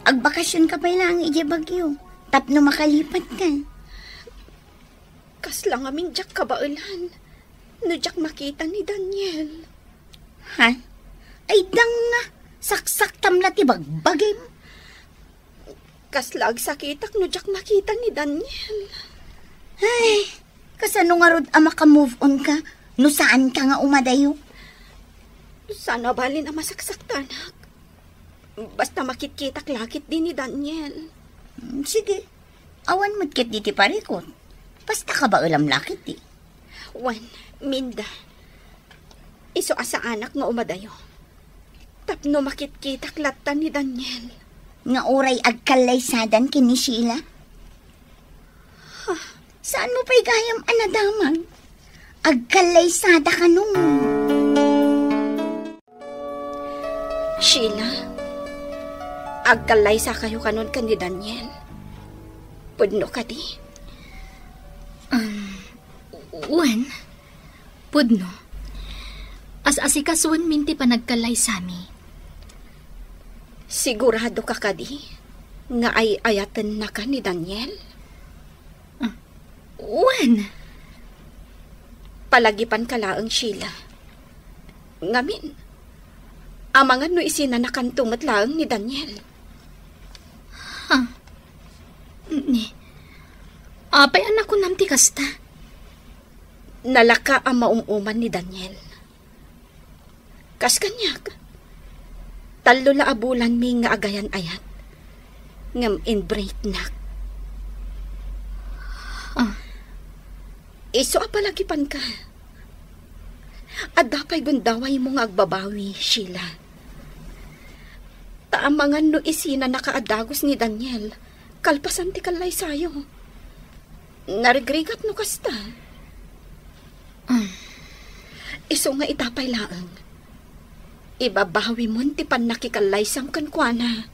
Agbakasyon ka pa lang ije bagyo. Tapno makalipat ka. Kas lang aming Jack kabailan. No Jack makita ni Daniel. Ha? Ay dang nga. Saksak tamla ti bagbagay mo. Kas lag sakitak no Jack makita ni Daniel. Ay, kasano nga rod maka-move on ka? No saan ka nga umadayo? Sana balin ang masaksaktanak. Basta makitkitak lakit din ni Daniel. Sige. Awan mo't kit di ti parikot. Basta ka ba ulam lakit di? Wan, Minda. Iso asa anak nga umadayo. Tapno makitkitak latan ni Daniel. Nga oray agkalaysadan kini Sheila? Saan mo pa'y gayam anadamag? Agkalaysada ka nung. Sheila, Agkalaysa kayo kanon kan ni Daniel. Pudno ka di? Wen, pudno. As-asikasuan minti pa nagkalay sami. Sigurado ka di? Nga ay ayatan na ka ni Daniel? Wen? Palagipan ka laang Sheila. Ngamin, amangan no isinanakantumat laang ni Daniel. Ni, apay anak ko namti kasta. Nalaka ang maumuman ni Daniel. Kas kanyak, talo la abulan mi nga agayan ayat. Ngam inbreak nak. Iso apalagipan ka. At dapay gundaway mo nga agbabawi, Sheila. Taamangan no isina nakaadagos ni Daniel. Kalpasan ti kalay sayo. Narigrigat no kasta. Iso nga itapay laang. Ibabawi mo ti pan nakikalay sang kankwana.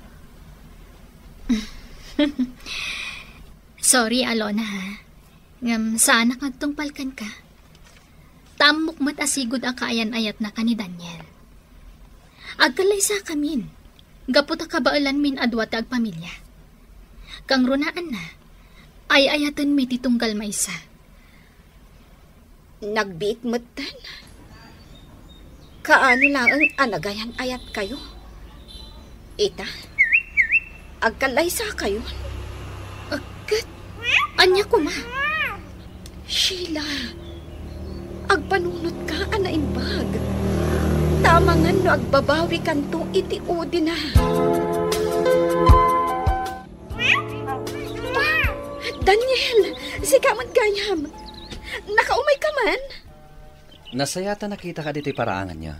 Sorry, Alona, ha? Ngam, sana kagtungpalkan ka. Tamok mat asigod ang kaayan-ayat na ka ni Daniel. Agkalay sa kamin. Gaputa kabaalan min adwata agpamilya. Kang runaan na, ay ayatan mi titunggal maysa. Nagbiit matan. Kaano lang ang anagayan ayat kayo? Ita, agkalay sa kayo. Agkat, anya ko ma. Sheila, agpanunot ka anaimbag. Tamangan no agbabawi kanto iti udi na. Daniel, si kamat gayam. Nakaumay ka man? Nasayata nakita ka dito paraangan niya.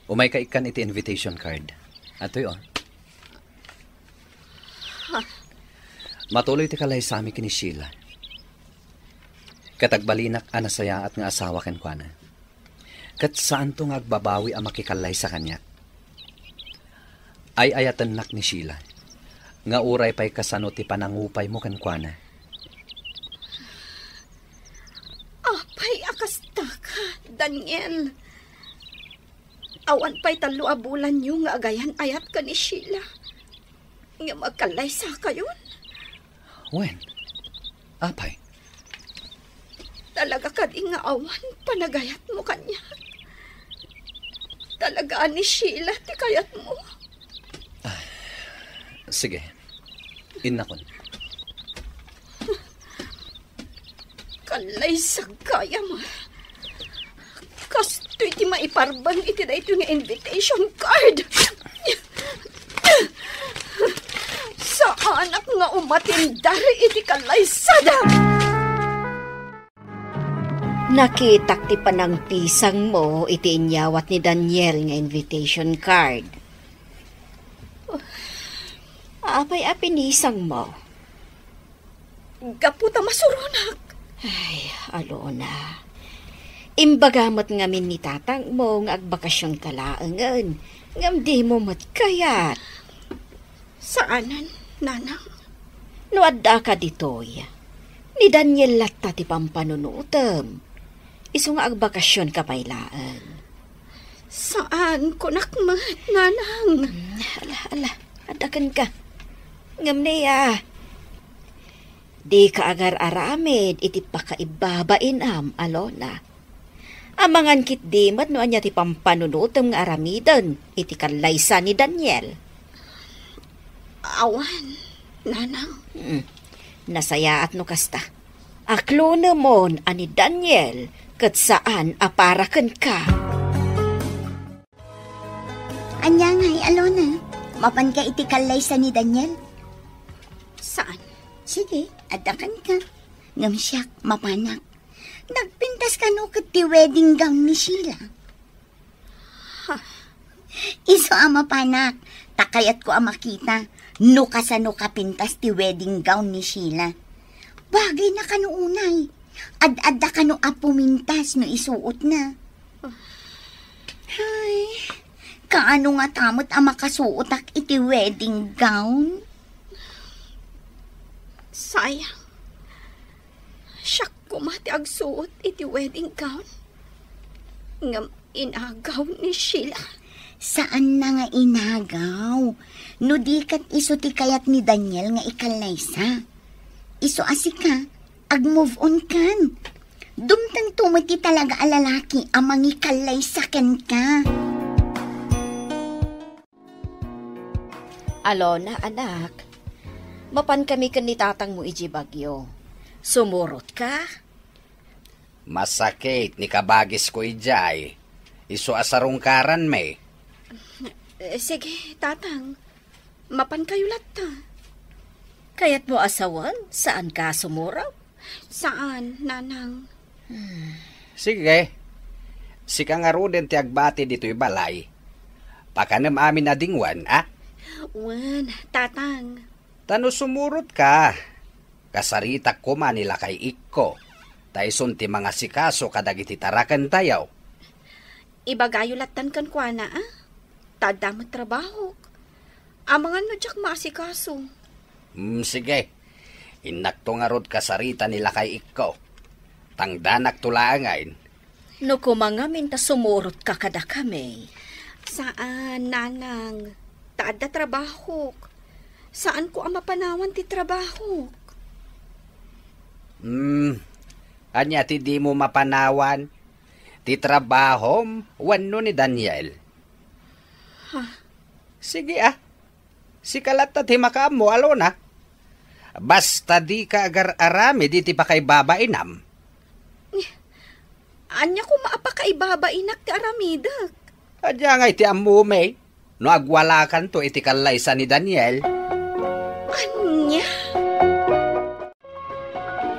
Umay ka ikan iti invitation card. Ato yun. Matuloy ti kalay sami kini Sheila. Katagbalinak anasaya at nga asawa ken kuana. Kat saan to nga agbabawi ang makikalay sa kanya. Ay ayatan nak ni Sheila. Nga uray pa'y kasano ti panangupay mo ken kuana. Apay akasta ka, Daniel. Awan pa'y talo abulan nyo nga agayan ayat ka ni Sheila. Nga magkalay sa kayon. Wen? Apay? Talaga ka di nga awan panagayat mo kanya. Talaga ni Sheila ti kayat mo. Sige. Innakon. Kalay sa kaya mo. Kasto'y ti maiparbang iti na ito nga invitation card. Sa anak nga umatindari iti kalay sada. Nakitak ti panang pisang mo iti inyawat ni Daniel nga invitation card. Apay apinisang mo. Gaputa masurunak. Ay, Alona. Imbagamat ngamin ni tatang mo nga agbakasyon kalaangan. Ngam di mo matkayat. Saanan, nanang? No adda ka ditoy. Ni Daniel latta ti pampanunutem. Isu nga agbakasyon ka pailaan. Saan ko nakmat, nanang? Ala, adakan ka. Ngam niya. Di ka agar aramid iti pakaibabain Alona. Amangan kit dimat no anya ti pampanunutem nga aramidan iti kalaysa ni Daniel. Awan, nanang. Nasayaat no kasta. Aklo namon ani Daniel kat saan aparakan ka. Anya ngay, Alona. Mapan ka iti kalaysa ni Daniel? Saan? Sige, adakan ka. Ngam siyak, mapanak. Nagpintas ka no kat ti wedding gown ni Sheila. Iso ang mapanak. Takayat ko ang makita. No kasano kapintas ti wedding gown ni Sheila. Bagay na kanuunay. Ad-adda ka no apumintas no isuot na. Ay, Kaano nga tamot ang makasuotak iti wedding gown? Sayang. Siyak ko mati agsuot iti wedding gown. Ngam inagaw ni Sheila. Saan na nga inagaw? No di kat iso ti kayat ni Daniel nga ikalaysa. Iso asika, ag-move on kan. Dumtang tumati talaga alalaki ang mangikalay ken ka. Alona, anak, mapan kami kan ni tatang mo iji bagyo. Sumurot ka? Masakit ni kabagis ko ijay. Iso asarungkaran me. Sige, tatang. Mapan kayo latta. Kaya't mo asawan? Saan ka sumuraw? Saan, nanang? Sige. Sika nga ro din ti agbati dito'y balay. Pakanam amin na dingwan, ah? Wan, tatang. Tano sumurot ka. Kasaritak ko manila kay Ikko. Tayson ti mga sikaso kadagiti tarakan tayaw. Ibagayo latan kan kwa na, ah? Tadamot trabaho. Amangan no jak maasikaso. Sige. Inakto nga rod kasarita nila kay Ikko. Tangdanak tulaangain. No kumangamin ta sumurot ka kada kami. Saan, nanang? Taada trabaho. Saan ko ang mapanawan ti trabaho? Anya ti di mo mapanawan? Ti trabahom, wano ni Daniel. Ha? Sige ah. Si kalat na ti makamo, Alona. Basta di ka agar-arami, di ti pa kay babainam. Anya ko maapakaibabain ti aramidak. Adya nga iti amume. No agwalakan to iti kalaysa ni Daniel. Anya?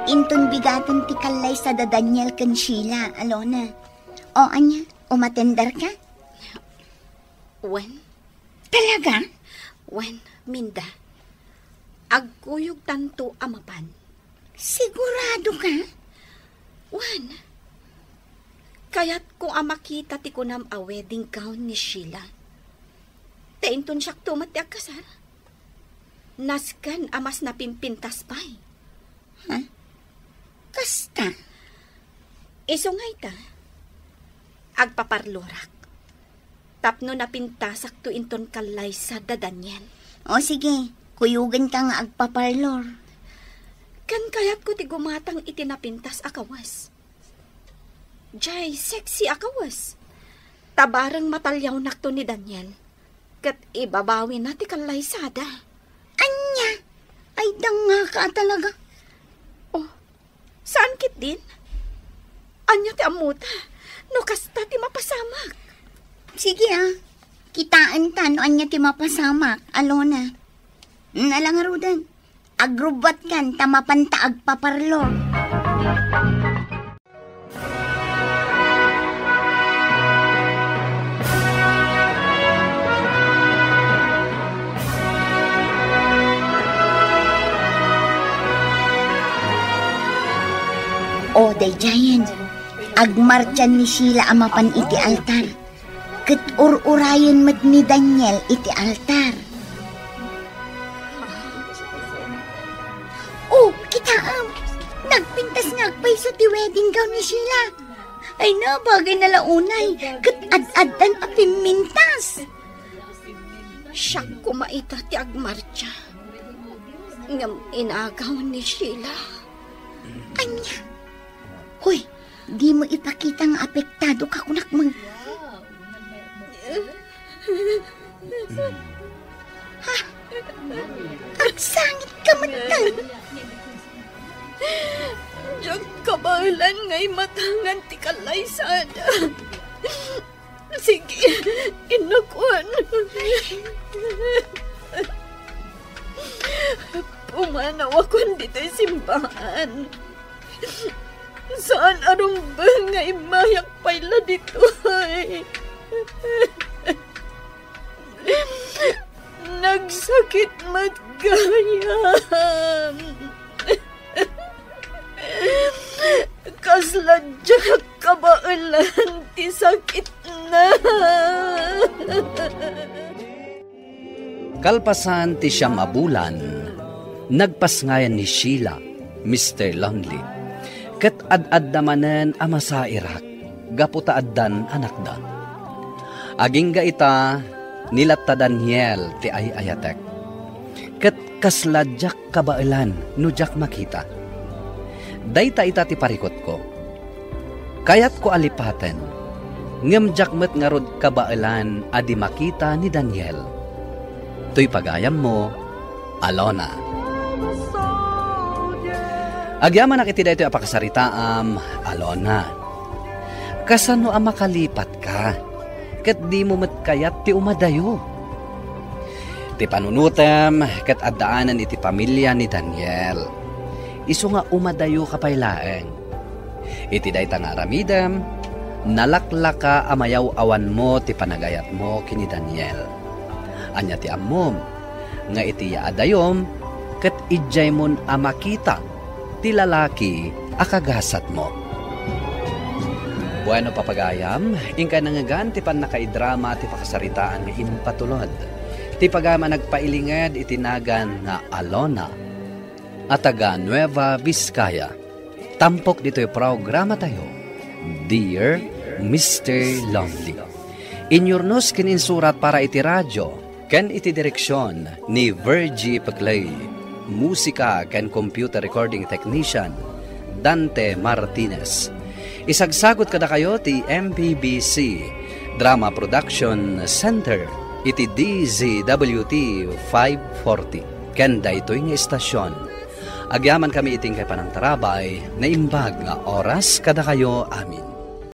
Intun bigatan ti kalaysa da Daniel ken Sheila, Alona. O anya, umatendar ka? Wen? Talaga? Wen, Minda. Agkuyog tanto amapan. Sigurado ka? Wen. Kaya't kung amakita ti kunam a wedding gown ni Sheila. Tainton siyak tumat ti agkasar. Naskan amas napimpintas pa'y. Ha? Kasta? Iso ngay ta. Agpaparlorak. Tapno napintasak to inton kalay sa dadanyan. O sige, kuyugan ka nga agpaparlor. Kan kayat ko ti gumatang itinapintas akawas. Jay, sexy akawas. Tabarang matalyaw nakto ni Daniel. Kat ibabawi na ti kalaysada. Anya? Ay, danga ka talaga. Oh, saan kit din? Anya ti amuta. No kasta ti mapasamak. Sige ah. Kitaan ta no anya ti mapasamak, Alona. Nalang arudan. Agrubat kan tamapanta agpaparlor. O, day giant. Agmartyan ni Sheila amapan iti altar. Ket ur-urayan mat ni Daniel iti altar. Oh, kitaam. Nagpintas nga agpayso ti wedding gown ni Sheila. Ay na, bagay na launay. Ket ad-adan a pimintas. Siyak kumaita ti agmartya. Ngam inagaw ni Sheila. Anya? Hoy, di mo ipakita nga apektado ka kunak mag... Ha? Agsangit ka matang. Diyag kabalan nga'y matangan ti kalaysada. Sige, inakuan. Pumanaw ako dito'y simbahan. Saan arong ba nga imayak pala dito ay? Nagsakit matgayam. Kasladyak kabailan ti sakit na. Kalpasan ti siyam a bulan, nagpasngayan ni Sheila, Mr. Lonely. Ket ad-ad damanen ama sa Iraq, gaputa addan anak da. Aging ga ita, nilatta Daniel ti ay ayatek. Ket kasladyak kabailan, nujak makita. Dayta ita ti parikot ko. Kayat ko alipaten, ngemjak met ngarod kabailan adi makita ni Daniel. To'y pagayam mo, Alona. Agyaman nakiti da ito apakasaritaam, Alona. Kasano ang makalipat ka? Kat di mo met kayat ti umadayo. Ti panunutem, kat addaanan iti pamilya ni Daniel. Isu nga umadayo kapaylaeng. Iti day nga aramidem, nalaklaka amayaw awan mo ti panagayat mo kini Daniel. Anya ti ammom, nga iti yaadayom, kat ijay mon amakita, ti lalaki akagasat mo. Bueno papagayam, ingka nangagan ti pan nakaidrama ti pakasaritaan nga impatulod. Ti pagama nagpailinged itinagan nga Alona, at taga Nueva Vizcaya. Tampok dito'y programa tayo, Dear Mr. Lonely. Inyornos kininsurat para iti radyo, ken iti direksyon ni Virgie Paclay. Musika ken computer recording technician, Dante Martinez. Isagsagot kada kayo ti MPBC Drama Production Center, iti DZWT 540. Ken daytoy nga estasyon. Agyaman kami iting kay panangtarabay na imbag nga oras kada kayo amin.